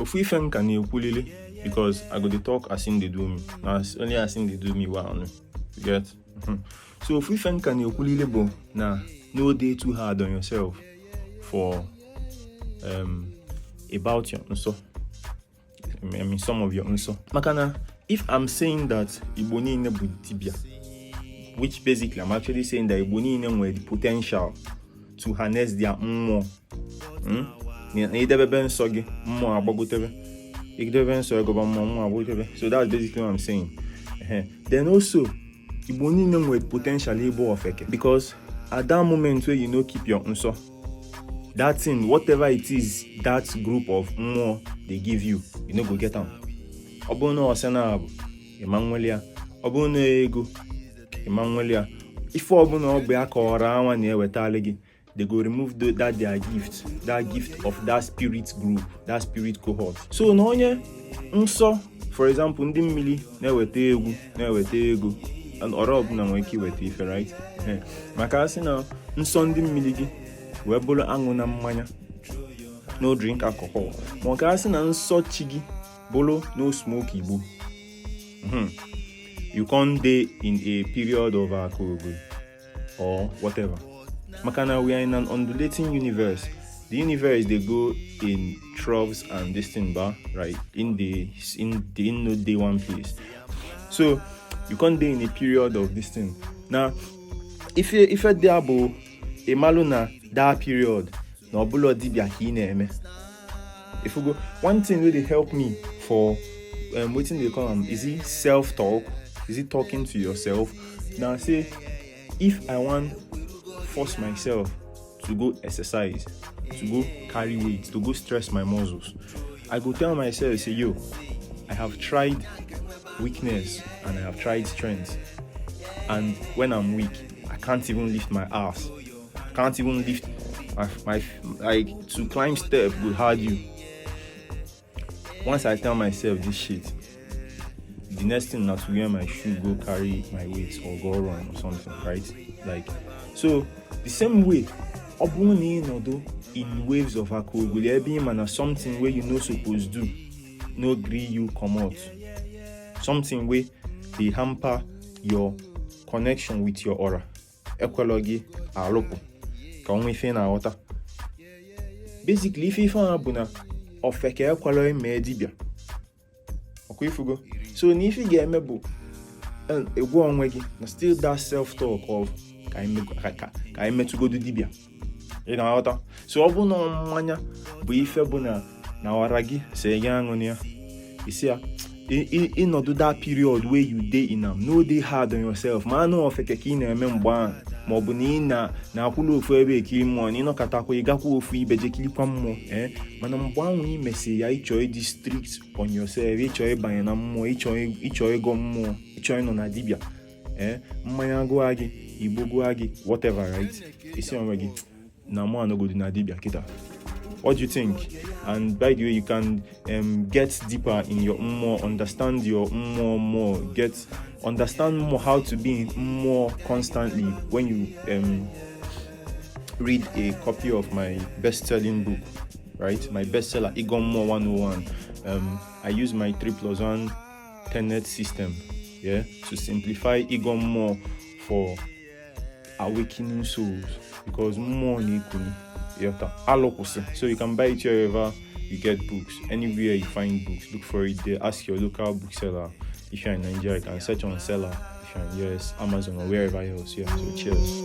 If we think can you because I go to talk as in they do me. Now only as in they do me well. You get? So if we think can you now no day too hard on yourself for about your so I mean some of your so. Makana, if I'm saying that Igbo niile bụ Dibia, which basically I'm actually saying that Igbo niile nwere the potential to harness their mmụọ. So that's basically what I'm saying. Then also, Igbo niile nwere potential Igbo Ofeke, because at that moment where you keep your unso, that thing, whatever it is, that group of mmụọ they give you, go get them. Obono osena Emmanuelia, obono ego Emmanuelia. If obono obe akora anwa na ewetale, they go remove that their gift, that gift of that spirit group, that spirit cohort. So no nso, for example, ndị mmili na-eweta ego and ọrụ na nweke weta ife, right? Maka asị na nso ndị mmili gị wee bụrụ aṅụ na mmanya, no drink alcohol. Maka asị na nso chi gị bụrụ no smoke Igbo. You can't day in a period of alcohol or whatever. Makana, we are in an undulating universe. The universe, they go in troughs and distant bar, right? In no day one place. So you can't be in a period of this thing. Now, if you diabo a maluna that period, no bulo dibia hine. If you go, one thing really help me for waiting they call them, is it self-talk? Is it talking to yourself? Now say, if I want force myself to go exercise, to go carry weight, to go stress my muscles, I go tell myself, say, yo, I have tried weakness and I have tried strength, and when I'm weak, I can't even lift my ass. I can't even lift my like to climb step will hard you. Once I tell myself this shit, the next thing not to wear my shoe, go carry my weights or go run or something, right? Like, so the same way, in waves of alcohol, will something where you supposed to do, no agree you come out. Something where they hamper your connection with your aura. Ecology, alopo, water. Basically, if you find abuna, Ofeke ecology me Dibia. Okay, if you go. So if you get me book, and a one way, still that self-talk of I met to go to Dibia. You know what? So abuna manya, but if abuna na waragi say young on ya. You see, in not do that period where you day in them, no day hard on yourself. Man, no Ofeke kina memban. Mobuni na hulu febe kilimo ni no katako igaku fu ibeje kilikwa mo mana mbwanwu ni mesi ya icho district on yourself icho banye na mo icho ego mo icho no na Dibia mmanya go agi Igbo go agi whatever, right? Isi onwegi na mo no go do na Dibia kita. What do you think? And by the way, you can get deeper in your more, understand your more, understand more how to be more constantly when you read a copy of my best-selling book, right? My bestseller, Igbo More 101. I use my 3+1 tenet system, to simplify Igbo More for awakening souls, because more nikuni. So you can buy it wherever you get books. Anywhere you find books, look for it there. Ask your local bookseller. If you're in Nigeria, you can search on seller. If you're in US, Amazon or wherever else. So cheers.